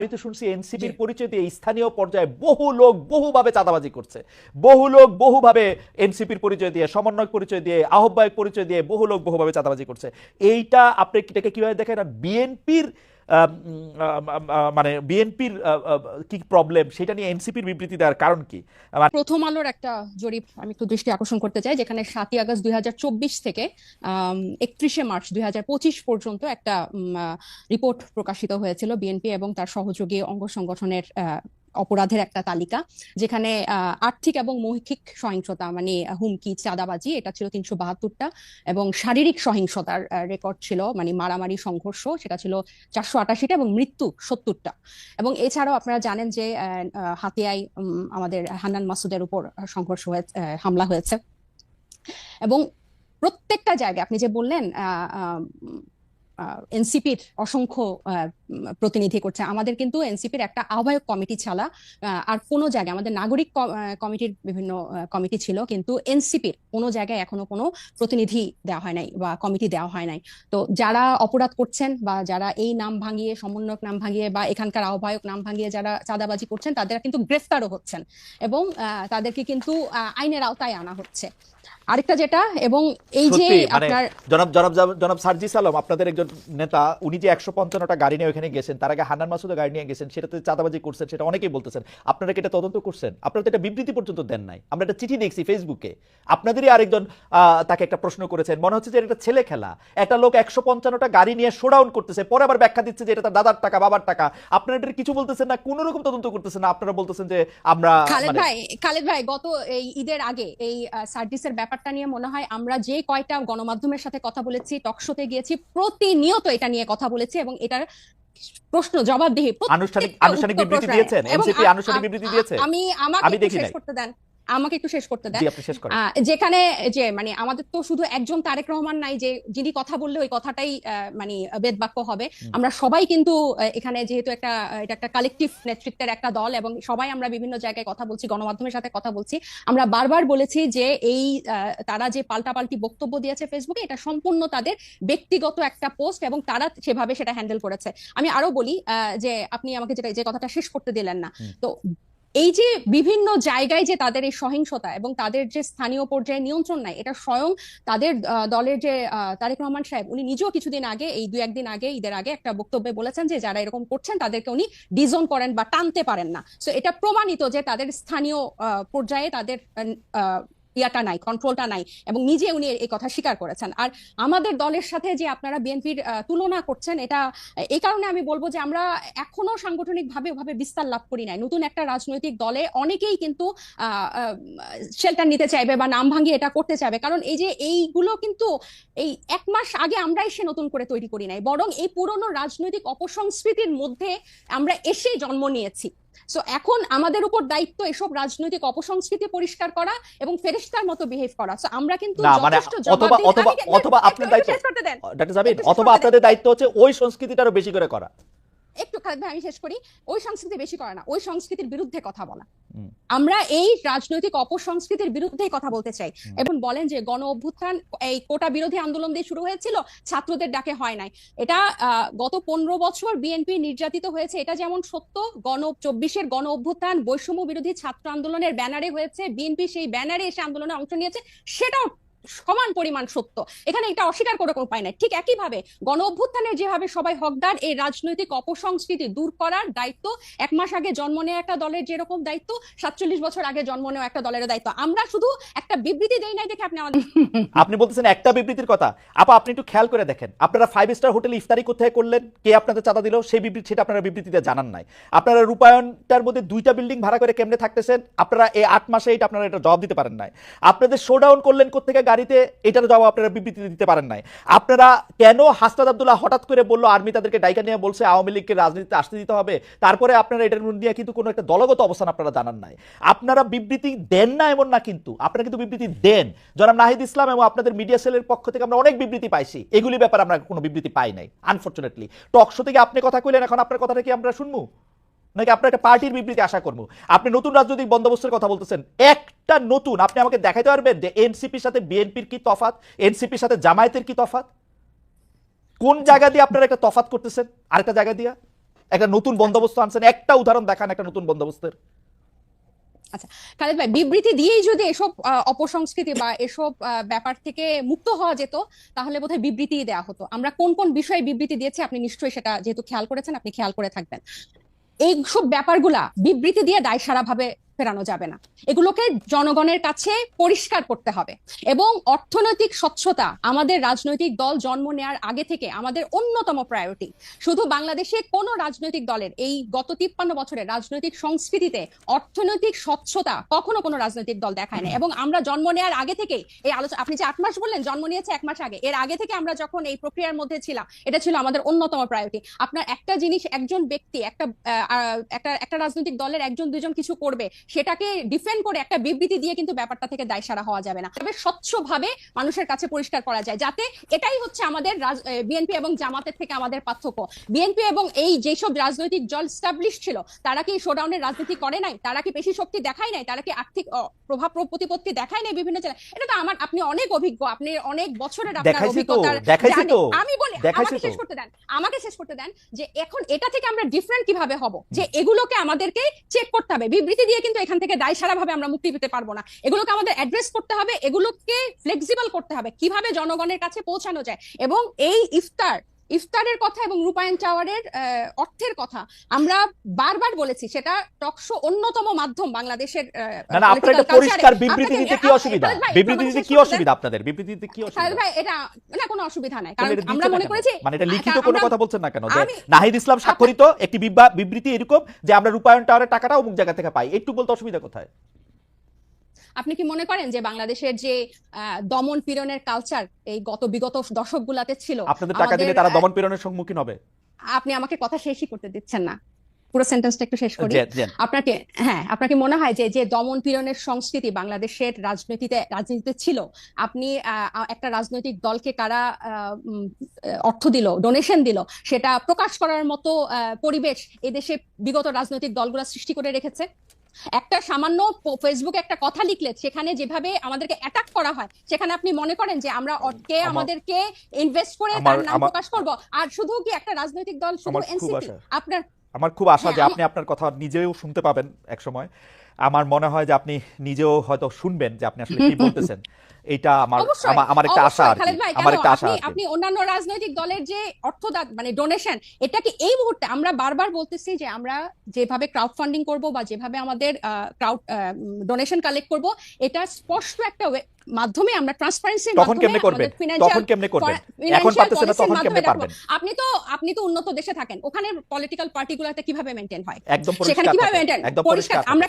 আমি তো শুনছি এনসিপির পরিচয় দিয়ে স্থানীয় পর্যায়ে বহু লোক বহুভাবে চাঁদাবাজি করছে, বহু লোক বহুভাবে এনসিপির পরিচয় দিয়ে, সমন্বয়ক পরিচয় দিয়ে, আহ্বায়ক পরিচয় দিয়ে বহু লোক বহুভাবে চাঁদাবাজি করছে। এইটা আপনি এটাকে কিভাবে দেখেন? বিএনপির মানে বিএনপির কি প্রবলেম সেটা নিয়ে এনসিপির বিবৃতি দেওয়ার কারণ কি? প্রথম আলোর একটা জরিপ আমি একটু দৃষ্টি আকর্ষণ করতে চাই, যেখানে 7ই আগস্ট 2024 থেকে 31শে মার্চ 2025 পর্যন্ত একটা রিপোর্ট প্রকাশিত হয়েছিল বিএনপি এবং তার সহযোগী অঙ্গ সংগঠনের অপরাধের একটা তালিকা, যেখানে আর্থিক এবং মৌখিক সহিংসতা মানে হুমকি, চাঁদাবাজি, এটা ছিল 372টা, এবং শারীরিক সহিংসতার রেকর্ড ছিল মানে মারামারি, সংঘর্ষ, সেটা ছিল 488টা, এবং মৃত্যু 70টা। এবং এছাড়াও আপনারা জানেন যে হাতিয়ায় আমাদের হান্নান মাসুদের উপর সংঘর্ষ হয়েছে, হামলা হয়েছে। এবং প্রত্যেকটা জায়গায় আপনি যে বললেন এনসিপির অসংখ্য প্রতিনিধি করছে, আমাদের কিন্তু এনসিপির একটা আহ্বায়ক কমিটি ছাড়া আর কোনো জায়গায়, আমাদের নাগরিক কমিটির বিভিন্ন কমিটি ছিল, কিন্তু এনসিপির কোনো জায়গায় এখনো কোনো প্রতিনিধি দেওয়া হয় নাই বা কমিটি দেওয়া হয় নাই। তো যারা অপরাধ করছেন বা যারা এই নাম ভাঙিয়ে, সমন্বয়ক নাম ভাঙিয়ে বা এখানকার আহ্বায়ক নাম ভাঙিয়ে যারা চাঁদাবাজি করছেন, তাদের কিন্তু গ্রেফতারও হচ্ছেন এবং তাদেরকে কিন্তু আইনের আওতায় আনা হচ্ছে। আরেকটা যেটা, এবং এই যে আপনার জনাব সার্জিস আলম, আপনাদের একজন নেতা, উনি যে 155টা গাড়ি নিয়ে ওখানে গেছেন, তার আগে হান্নান মাসুদের গাড়ি নিয়ে গেছেন, সেটাতে চাঁদাবাজি করছেন, সেটা অনেকেই বলতেছেন। আপনারা কি এটা তদন্ত করছেন? আপনারা তো এটা বিবৃতি পর্যন্ত দেন নাই। আমরা একটা চিঠি দেখছি ফেসবুকে, আপনাদেরই আরেকজন তাকে একটা প্রশ্ন করেছেন, মনে হচ্ছে যে এটা ছেলে খেলা। একটা লোক 155টা গাড়ি নিয়ে শোডাউন করতেছে, পরে আবার ব্যাখ্যা দিচ্ছে যে এটা তার দাদার টাকা, বাবার টাকা। আপনারা এটা কিছু বলতেছেন না, কোনো রকম তদন্ত করতেছেন না। আপনারা বলতেছেন যে আমরা খালেদ ভাই গত এই ঈদের আগে এই সার্ভিসের ব্যাপারটা নিয়ে মনে হয় আমরা যে কয়টা গণমাধ্যমের সাথে কথা বলেছি, টকশোতে গিয়েছি, প্রতিনিয়ত এটা নিয়ে কথা বলেছি এবং এটার প্রশ্ন জবাবদিহি আনুষ্ঠানিক বিবৃতি দিয়েছেন। এনসিপি আনুষ্ঠানিক বিবৃতি দিয়েছে। আমাকে শেষ করতে দেন, আমাকে একটু শেষ করতে দেন। যেখানে যে মানে আমাদের তো শুধু একজন তারেক রহমান নাই যে যিনি কথা বললে ওই কথাটাই মানে বেদবাক্য হবে। আমরা সবাই কিন্তু এখানে যেহেতু এটা একটা কালেকটিভ নেতৃত্বের একটা দল এবং সবাই আমরা বিভিন্ন জায়গায় কথা বলছি, গণমাধ্যমের সাথে কথা বলছি। আমরা বারবার বলেছি যে এই তারা যে পাল্টাপাল্টি বক্তব্য দিয়েছে ফেসবুকে, এটা সম্পূর্ণ তাদের ব্যক্তিগত একটা পোস্ট এবং তারা সেভাবে সেটা হ্যান্ডেল করেছে। আমি আরো বলি যে আপনি আমাকে যে কথাটা শেষ করতে দিলেন না। তো এই যে বিভিন্ন জায়গায় যে তাদের এই সহিংসতা এবং তাদের যে স্থানীয় পর্যায়ে নিয়ন্ত্রণ নাই, এটা স্বয়ং তাদের দলের যে তারেক রহমান সাহেব, উনি নিজেও কিছুদিন আগে, এই 2-1 দিন আগে, ঈদের আগে একটা বক্তব্যে বলেছেন যে যারা এরকম করছেন তাদেরকে উনি ডিজোন করেন বা টানতে পারেন না। সো এটা প্রমাণিত যে তাদের স্থানীয় পর্যায়ে তাদের ইয়াটা নাই, কন্ট্রোলটা নাই, এবং নিজে উনি এই কথা স্বীকার করেছেন। আর আমাদের দলের সাথে যে আপনারা বিএনপির তুলনা করছেন, এটা এই কারণে আমি বলবো যে আমরা এখনো সাংগঠনিকভাবে ওভাবে বিস্তার লাভ করি নাই। নতুন একটা রাজনৈতিক দলে অনেকেই কিন্তু শেল্টার নিতে চাইবে বা নাম ভাঙিয়ে এটা করতে চাইবে, কারণ এই যে এইগুলো কিন্তু এই 1 মাস আগে আমরা এসে নতুন করে তৈরি করি নাই, বরং এই পুরনো রাজনৈতিক অপসংস্কৃতির মধ্যে আমরা এসে জন্ম নিয়েছি। সো এখন আমাদের উপর দায়িত্ব এসব রাজনৈতিক অপসংস্কৃতি পরিষ্কার করা এবং ফেরেশতার মতো বিহেভ করা। সো আমরা কিন্তু যথেষ্ট অথবা আপনাদের দায়িত্ব, ডাক্তার জামিল, অথবা আপনাদের দায়িত্ব হচ্ছে ওই সংস্কৃতিটা আরো বেশি করে করা। একটু খালেদ ভাই আমি শেষ করি। ওই সংস্কৃতি বেশি করে না, ওই সংস্কৃতির বিরুদ্ধে কথা বলা। আমরা এই রাজনৈতিক অপসংস্কৃতির বিরুদ্ধে কথা বলতে চাই। এবং বলেন যে গণ অভ্যুত্থান এই কোটা বিরোধী আন্দোলন দিয়ে শুরু হয়েছিল, ছাত্রদের ডাকে হয় নাই। এটা গত 15 বছর বিএনপি নির্যাতিত হয়েছে, এটা যেমন সত্য। 24-এর গণ অভ্যুত্থান বৈষম্য বিরোধী ছাত্র আন্দোলনের ব্যানারে হয়েছে, বিএনপি সেই ব্যানারে এসে আন্দোলনে অংশ নিয়েছে, সেটাও সমান পরিমাণ সত্য। এখানে এটা অস্বীকার করে কোনো উপায় নাই। ঠিক একইভাবে গণ অভ্যুত্থানের যেভাবে সবাই হকদার, এই রাজনৈতিক অপসংস্কৃতি দূর করার দায়িত্ব 1 মাস আগে জন্ম নেওয়া একটা দলের যেরকম দায়িত্ব, 47 বছর আগে জন্ম নেওয়া একটা দলের দায়িত্ব। আমরা শুধু একটা বিবৃতি দেই নাই দেখে আপনি বলতেছেন একটা বিবৃতির কথা। আপা আপনি একটু খেয়াল করে দেখেন, আপনারা 5 স্টার হোটেলে ইফতারি কোথায় করলেন, কে আপনাদের চাঁদা দিল, সেই বিবৃতি সেটা আপনারা বিবৃতিতে জানান নাই। আপনারা রূপায়ণটার মধ্যে 2টা বিল্ডিং ভাড়া করে কেমনে থাকতেছেন, আপনারা এই 8 মাসে এটা আপনারা এটা জবাব দিতে পারেন নাই। আপনাদের শোডাউন করলেন কোথেকে গাড়িতে, এটার জবাব আপনারা বিবৃতি দিতে পারেন নাই। আপনারা কেন হাসনাত আব্দুল্লাহ হঠাৎ করে বললো আর্মি তাদেরকে ডাইকা নিয়ে বলছে আওয়ামী লীগকে রাজনীতিতে আসতে দিতে হবে, তারপরে আপনারা এটার নিয়ে কিন্তু কোনো একটা দলগত অবস্থান আপনারা জানান নাই। আপনারা বিবৃতি দেন না এমন না, কিন্তু আপনারা কিন্তু বিবৃতি দেন। জনাব নাহিদ ইসলাম এবং আপনাদের মিডিয়া সেলের পক্ষ থেকে আমরা অনেক বিবৃতি পাইছি, এগুলি ব্যাপারে আমরা কোনো বিবৃতি পাই নাই আনফরচুনেটলি। টক শো থেকে আপনি কথা কইলেন, এখন আপনার কথাটা কি আমরা শুনবো নাকি আপনার একটা পার্টির বিবৃতি আশা করবো? আপনি নতুন রাজনৈতিক বন্দোবস্তের কথা বলতেছেন, একটা নতুন, আপনি আমাকে দেখাইতে পারবেন যে এনসিপির সাথে বিএনপির কি তফাৎ, এনসিপির সাথে জামায়াতের কি তফাৎ? কোন জায়গা দিয়ে আপনারা একটা তফাৎ করতেছেন আরেকটা জায়গা দিয়া? একটা নতুন বন্দোবস্ত আনছেন, একটা উদাহরণ দেখান একটা নতুন বন্দোবস্তের। আচ্ছা খালেদ ভাই, বিবৃতি দিয়েই যদি এসব অপসংস্কৃতি বা এসব ব্যাপার থেকে মুক্ত হওয়া যেত তাহলে বোধহয় বিবৃতি দেওয়া হতো। আমরা কোন কোন বিষয়ে বিবৃতি দিয়েছি আপনি নিশ্চয়ই সেটা যেহেতু খেয়াল করেছেন আপনি খেয়াল করে থাকবেন। এইসব ব্যাপারগুলা বিবৃতি দিয়ে দায়সারা ভাবে ফেরানো যাবে না, এগুলোকে জনগণের কাছে পরিষ্কার করতে হবে। এবং অর্থনৈতিক স্বচ্ছতা আমাদের রাজনৈতিক দল জন্ম নেওয়ার আগে থেকে আমাদের অন্যতম প্রায়োরিটি। শুধু বাংলাদেশে কোন রাজনৈতিক দলের এই গত 53 বছরের রাজনৈতিক সংস্কৃতিতে অর্থনৈতিক স্বচ্ছতা কখনো কোনো রাজনৈতিক দল দেখায় না। এবং আমরা জন্ম নেওয়ার আগে থেকে এই আলোচনা, আপনি যে 8 মাস বললেন, জন্ম নিয়েছে 1 মাস আগে, এর আগে থেকে আমরা যখন এই প্রক্রিয়ার মধ্যে ছিলাম এটা ছিল আমাদের অন্যতম প্রায়োরিটি। আপনার একটা জিনিস, একজন ব্যক্তি একটা রাজনৈতিক দলের একজন দুজন কিছু করবে সেটাকে ডিফেন্ড করে একটা বিবৃতি দিয়ে কিন্তু ব্যাপারটা থেকে দায়সারা হওয়া যাবে না। তবে স্বচ্ছভাবে মানুষের কাছে পরিষ্কার করা যায়, যাতে এটাই হচ্ছে আমাদের বিএনপি এবং জামাতের থেকে আমাদের পার্থক্য। বিএনপি এবং এই যেসব রাজনৈতিক দল স্টাবলিশ ছিল তারা কি শোডাউনের রাজনীতি করে নাই? তারা কি পেশি শক্তি দেখায় নাই? তারা কি আর্থিক প্রভাব প্রতিপত্তি দেখায় নাই বিভিন্ন জেলায়? এটা তো আপনি অনেক অভিজ্ঞ, আপনি অনেক বছরের আপনার অভিজ্ঞতার। আমি বলি, আমাকে শেষ করতে দেন যে এখন এটা থেকে আমরা ডিফারেন্ট কিভাবে হব, যে এগুলোকে আমাদেরকে চেক করতে হবে। বিবৃতি দিয়ে কিন্তু এখান থেকে দায়সারা ভাবে আমরা মুক্তি পেতে পারবো না, এগুলোকে আমাদের অ্যাড্রেস করতে হবে, এগুলোকে ফ্লেক্সিবল করতে হবে কিভাবে জনগণের কাছে পৌঁছানো যায়। এবং এই ইফতারের কথা এবং রূপায়ণ টাওয়ারের অর্থের কথা আমরা বারবার বলেছি, সেটা টকশো অন্যতম মাধ্যম বাংলাদেশের। না না, আপনারা এটা পরিষ্কার বিবৃতি দিতে কি অসুবিধা? বিবৃতি দিতে কি অসুবিধা আপনাদের? বিবৃতি দিতে কি অসুবিধা? ভাই এটা না, কোনো অসুবিধা নাই, কারণ আমরা মনে করেছি মানে এটা লিখিত কোনো কথা বলছেন না কেন? যে নাহিদ ইসলাম স্বাক্ষরিত একটি বিবৃতি এরকম যে আমরা রূপায়ণ টাওয়ারের টাকাটা অমুক জায়গা থেকে পাই, একটু বলতে অসুবিধা কোথায়? আপনি কি মনে করেন যে বাংলাদেশের যে দমন পীড়নের কালচার এই বিগত দশকগুলোতে ছিল, আপনাদের টাকা দিলে তারা দমন পীড়নের সম্মুখীন হবে? আপনি আমাকে কথা শেষই করতে দিচ্ছেন না, পুরো সেন্টেন্সটা একটু শেষ করি। আপনাকে মনে হয় যে যে দমন পীড়নের সংস্কৃতি বাংলাদেশের রাজনীতিতে ছিল, আপনি একটা রাজনৈতিক দলকে কারা অর্থ দিল, ডোনেশন দিল, সেটা প্রকাশ করার মতো পরিবেশ এদেশে বিগত রাজনৈতিক দলগুলো সৃষ্টি করে রেখেছে? একটা সামান্য ফেসবুকে একটা কথা লিখলে সেখানে যেভাবে আমাদেরকে অ্যাটাক করা হয়, সেখানে আপনি মনে করেন যে আমরা আমাদেরকে ইনভেস্ট করে তার নাম প্রকাশ করব? আর শুধু কি একটা রাজনৈতিক দল, শুধু এনসিপি? আমার খুব আশা যে আপনি আপনার কথা নিজেও শুনতে পাবেন এক সময়। আমার মনে হয় যে আপনি নিজেও হয়তো শুনবেন যে আপনি আসলে কি বলতেছেন। এটা আমার একটা আশা আর কি, আমার একটা আশা। আপনি অন্যান্য রাজনৈতিক দলের যে অর্থদান মানে ডোনেশন, এটাকে এই মুহূর্তে আমরা বারবার বলতেছি যে আমরা যেভাবে ক্রাউড ফান্ডিং করব বা যেভাবে আমাদের ক্রাউড ডোনেশন কালেক্ট করব, এটা স্পষ্ট একটা মাধ্যমে আমরা ট্রান্সপারেন্সির তখন কেমনে করবেন? এখন পারতেছেন না, তখন কেমনে পারবেন? আপনি তো উন্নত দেশে থাকেন, ওখানে পলিটিক্যাল পার্টিগুলোতে কিভাবে মেইনটেইন হয়, একদম সেখানে কিভাবে মেইনটেইন পরিষ্কার। আমরা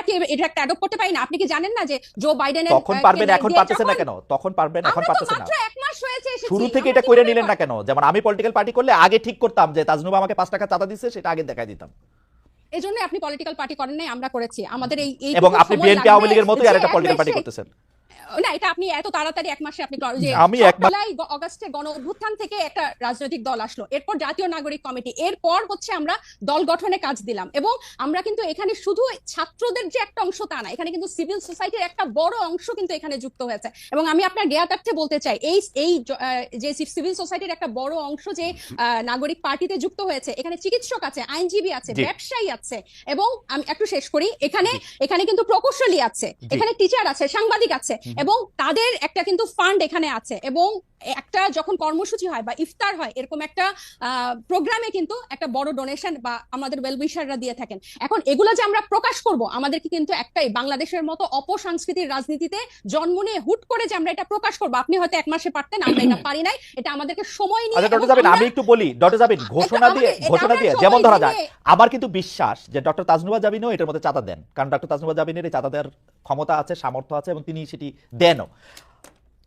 কি এটা একটা অ্যাডপ্ট করতে পারি না? আপনি কি জানেন না যে জো বাইডেনের তখন পারবেন, এখন পারতেছেন না কেন? তখন পারবেন, এখন পারতেছেন না। মাত্র 1 মাস হয়েছে এসেছি, শুরু থেকে এটা করে নিলেন না কেন? যেমন আমি পলিটিক্যাল পার্টি করলে আগে ঠিক করতাম যে তাজনুবা আমাকে 5 টাকা চাঁদা দিচ্ছে, সেটা আগে দেখাই দিতাম। এজন্য আপনি পলিটিক্যাল পার্টি করেন নাই, আমরা করেছি। আমাদের এই এবং আপনি বিএনপি আওয়ামী লীগের মতোই আরেকটা পলিটিক্যাল পার্টি করতেছেন না, এটা আপনি এত তাড়াতাড়ি 1 মাসে আপনি অগাস্টে গণ অভ্যুত্থান থেকে একটা রাজনৈতিক দল আসলো, এরপর জাতীয় নাগরিক কমিটি, এরপর হচ্ছে আমরা দল গঠনে কাজ দিলাম। এবং আমরা কিন্তু এখানে শুধু ছাত্রদের যে একটা অংশ তা না, এখানে কিন্তু সিভিল সোসাইটির একটা বড় অংশ কিন্তু এখানে যুক্ত হয়েছে। এবং আমি আপনার জ্ঞাতার্থে বলতে চাই, এই যে সিভিল সোসাইটির একটা বড় অংশ যে নাগরিক পার্টিতে যুক্ত হয়েছে, এখানে চিকিৎসক আছে, আইনজীবী আছে, ব্যবসায়ী আছে, এবং আমি একটু শেষ করি, এখানে কিন্তু প্রকৌশলী আছে, এখানে টিচার আছে, সাংবাদিক আছে, এবং তাদের একটা কিন্তু ফান্ড এখানে আছে। এবং একটা যখন কর্মসূচি হয় বা ইফতার হয়, এরকম একটা প্রোগ্রামে কিন্তু একটা বড় ডোনেশন বা আমাদের ওয়েলউইশাররা দিয়ে থাকেন। এখন এগুলো যে আমরা প্রকাশ করব, আমাদেরকে কিন্তু একটাই বাংলাদেশের মতো অপসংস্কৃতির রাজনীতিতে জন্ম নিয়ে হুট করে যে আমরা এটা প্রকাশ করব, আপনি হয়তো 1 মাসে পারতেন, আমরা এটা পারি নাই, এটা আমাদেরকে সময় নিয়ে। আমি একটু বলি, ডক্টর জাবিন ঘোষণা দিয়ে যেমন ধরা যায়, আমার কিন্তু বিশ্বাস যে ডক্টর তাজনুবা জাবিনও এটার মধ্যে চাঁদা দেন, কারণ ডক্টর তাজনুবা জাবিনের এই চাঁদা দেওয়ার ক্ষমতা আছে, সামর্থ্য আছে, এবং তিনি সেটি দেনও।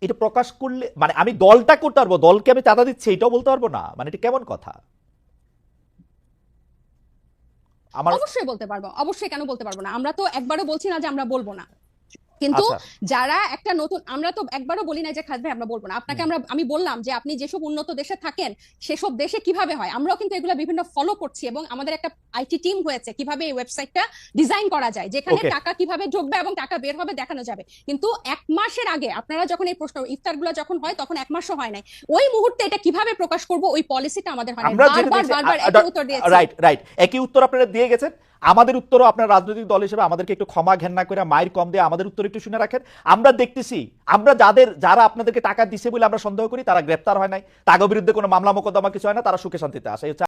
এটা প্রকাশ করলে মানে আমি দলটা করতে পারবো, দলকে আমি চাঁদা দিচ্ছি এটাও বলতে পারবো না? মানে এটা কেমন কথা? অবশ্যই বলতে পারবো, অবশ্যই, কেন বলতে পারবো না? আমরা তো একবারও বলছি না যে আমরা বলবো না, কিন্তু আচ্ছা। যারা একটা নতুন, আমরা তো একবারও বলি না যে খালেদ ভাই আমরা বলবো না আপনাকে, আমি বললাম যে আপনি যেসব উন্নত দেশে থাকেন সেসব দেশে কিভাবে হয়, আমরাও কিন্তু এগুলো বিভিন্ন ফলো করছি এবং আমাদের একটা আইটি টিম হয়েছে কিভাবে এই ওয়েবসাইটটা ডিজাইন করা যায়, যেখানে Okay. টাকা কিভাবে ঢুকবে এবং টাকা বের হবে দেখানো যাবে। কিন্তু 1 মাসের আগে আপনারা যখন এই প্রশ্ন ইফতারগুলো যখন হয় তখন 1 মাসও হয় নাই, ওই মুহূর্তে এটা কিভাবে প্রকাশ করব ওই পলিসিটা আমাদের হয় না, আমরা যেটা বারবার দেখছি, বারবার একই উত্তর দিয়েছি। রাইট একই উত্তর আপনারা দিয়ে গেছেন। আমাদের উত্তরও আপনার রাজনৈতিক দল হিসেবে আমাদেরকে একটু ক্ষমা ঘেন্না করে মায়ের কম দিয়ে আমাদের উত্তর একটু শুনে রাখেন। আমরা দেখতেছি আমরা যারা আপনাদেরকে টাকা দিছে বলে আমরা সন্দেহ করি তারা গ্রেপ্তার হয় নাই, তাদের বিরুদ্ধে কোনো মামলা মোকদ্দমা কিছু হয় না, তারা সুখে শান্তিতে আসে।